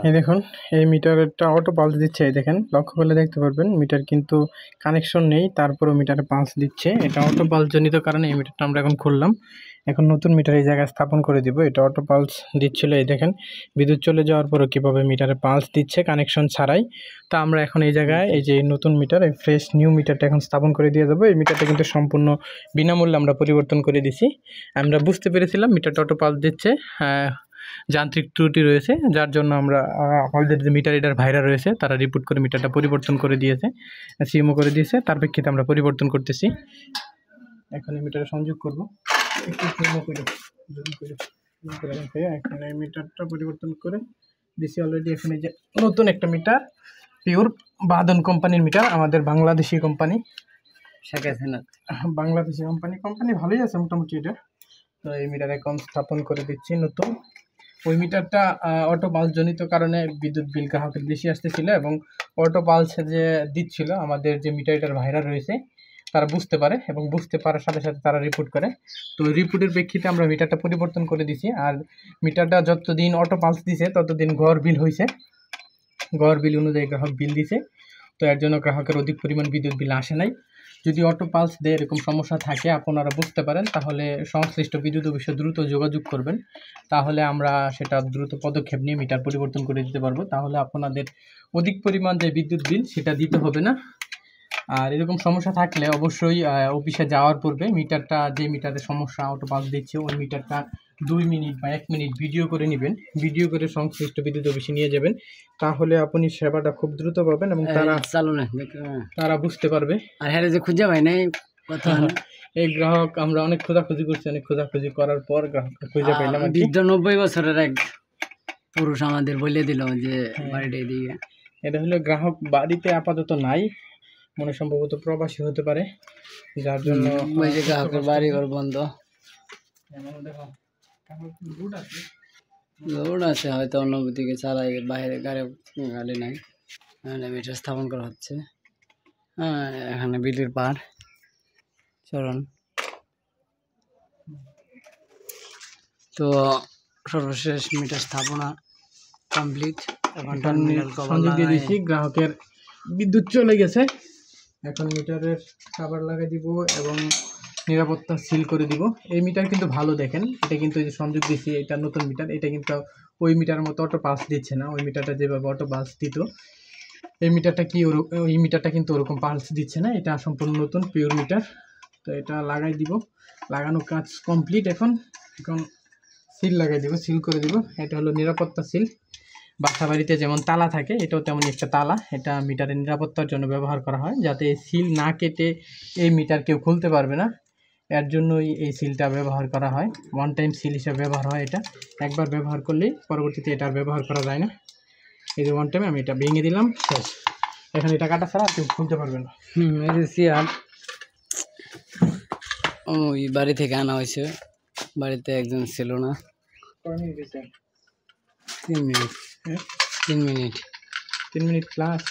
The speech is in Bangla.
এই দেখুন এই মিটারটা অটো পালস দিচ্ছে। এই দেখেন লক্ষ্য করলে দেখতে পারবেন মিটার কিন্তু কানেকশন নেই, তারপরেও মিটারে পালস দিচ্ছে। এটা অটো পালস জনিত কারণে এই মিটারটা আমরা এখন খুললাম। এখন নতুন মিটার এই জায়গায় স্থাপন করে দিব। এটা অটো পালস দিচ্ছিল, এই দেখেন বিদ্যুৎ চলে যাওয়ার পরও কীভাবে মিটারে পালস দিচ্ছে কানেকশন ছাড়াই। তা আমরা এখন এই জায়গায় এই যে নতুন মিটার, এই ফ্রেশ নিউ মিটারটা এখন স্থাপন করে দিয়ে দেবো। এই মিটারটা কিন্তু সম্পূর্ণ বিনামূল্যে আমরা পরিবর্তন করে দিছি। আমরা বুঝতে পেরেছিলাম মিটারটা অটো পালস দিচ্ছে, যান্ত্রিক ত্রুটি রয়েছে, যার জন্য আমরা আমাদের যে মিটার রিডার ভাইরা রয়েছে তারা রিপোর্ট করে মিটারটা পরিবর্তন করে দিয়েছে, সিএমও করে দিয়েছে। তার প্রেক্ষিতে আমরা পরিবর্তন করতেছি। এখন এই মিটারে সংযোগ করব। এখন এই মিটারটা পরিবর্তন করে দিছি অলরেডি। এখন এই যে নতুন একটা মিটার, পিওর বাদন কোম্পানির মিটার, আমাদের বাংলাদেশি কোম্পানি, বাংলাদেশি কোম্পানি ভালোই আছে মোটামুটি এটা। তো এই মিটার এখন স্থাপন করে দিচ্ছি নতুন। ওই মিটারটা অটো পালস জনিত কারণে বিদ্যুৎ বিল গ্রাহকের বেশি আসতেছিল, এবং অটো পালসে যে দিচ্ছিল আমাদের যে মিটারটার ভাইরা রয়েছে তারা বুঝতে পারে, এবং বুঝতে পারার সাথে সাথে তারা রিপোর্ট করে। তো রিপোর্টের প্রেক্ষিতে আমরা মিটারটা পরিবর্তন করে দিছি। আর মিটারটা যতদিন অটো পালস দিছে ততদিন গড় বিল হয়েছে, গড় বিল অনুযায়ী গ্রাহক বিল দিছে। তো এর জন্য গ্রাহকের অধিক পরিমাণ বিদ্যুৎ বিল আসে নাই। যদি অটো পালস দিয়ে এরকম সমস্যা থাকে আপনারা বুঝতে পারেন, তাহলে সংশ্লিষ্ট বিদ্যুৎ অফিসে দ্রুত যোগাযোগ করবেন। তাহলে আমরা সেটা দ্রুত পদক্ষেপ নিয়ে মিটার পরিবর্তন করে দিতে পারবো। তাহলে আপনাদের অধিক পরিমাণ যে বিদ্যুৎ বিল সেটা দিতে হবে না। আর এরকম সমস্যা থাকলে অবশ্যই অফিসে যাওয়ার পূর্বে মিটারটা, যে মিটারের সমস্যা অটো পালস দিচ্ছে ওই মিটারটা 2 মিনিট বা 1 মিনিট ভিডিও করে নেবেন। ভিডিও করে সংশ্লিষ্ট বিদ্যুৎ অফিসে নিয়ে যাবেন, তাহলে আপনি সেবাটা খুব দ্রুত পাবেন এবং তারা বুঝতে পারবে। আর হ্যাঁ যে খুঁজে পাই নাই এই গ্রাহক, আমরা অনেক খোঁজাখুঁজি করছি, অনেক খোঁজাখুঁজি করার পর গ্রাহককে খুঁজে পাইলাম। 90 বছরের এক পুরুষ আমাদের বলে দিল যে বাড়িটা এদিকে। এটা হলো গ্রাহক বাড়িতে আপাতত নাই, মনে সম্ভবত প্রবাসী হতে পারে, যার জন্য ওই যে গ্রাহকের বাড়ি ঘর বন্ধ। লোড আছে হয়তো অন্য দিকে চালাই, বাইরে গাড়ি নাই। মিটার স্থাপন করা হচ্ছে। হ্যাঁ, এখানে বিলের পার চরণ। তো সর্বশেষ মিটার স্থাপনা কমপ্লিট। এখন টার্মিনাল সংযোগ দিয়ে দিয়েছি, গ্রাহকের বিদ্যুৎ চলে গেছে। এখন মিটারের কভার লাগিয়ে দিব এবং নিরাপত্তা সিল করে দিব। এই মিটার কিন্তু ভালো, দেখেন এটা কিন্তু এই যে সংযোগ দিয়েছি, এটা নতুন মিটার। এটা কিন্তু ওই মিটারের মতো অটো পালস দিচ্ছে না। ওই মিটারটা যেভাবে অটো পালস দিত, এই মিটারটা কি ওই মিটারটা কিন্তু ওরকম পালস দিচ্ছে না। এটা সম্পূর্ণ নতুন পিওর মিটার। তো এটা লাগাই দিব, লাগানোর কাজ কমপ্লিট। এখন সিল লাগাই দিব, সিল করে দিব। এটা হলো নিরাপত্তা সিল। বাসা বাড়িতে যেমন তালা থাকে, এটাও তেমনই একটা তালা। এটা মিটারের নিরাপত্তার জন্য ব্যবহার করা হয়, যাতে সিল না কেটে এই মিটার কেউ খুলতে পারবে না, এর জন্যই এই সিলটা ব্যবহার করা হয়। ওয়ান টাইম সিল হিসেবে ব্যবহার হয়। এটা একবার ব্যবহার করলেই পরবর্তীতে এটা আর ব্যবহার করা যায় না। এই যে ওয়ান টাইমে আমি এটা ভেঙে দিলাম, শেষ। এখন এটা কাটা ছাড়া কেউ খুলতে পারবে না। চেয়ার ওই বাড়ি থেকে আনা হয়েছে, বাড়িতে একজন ছিল না। 3 মিনিট 3 মিনিট 3 মিনিট প্লাস।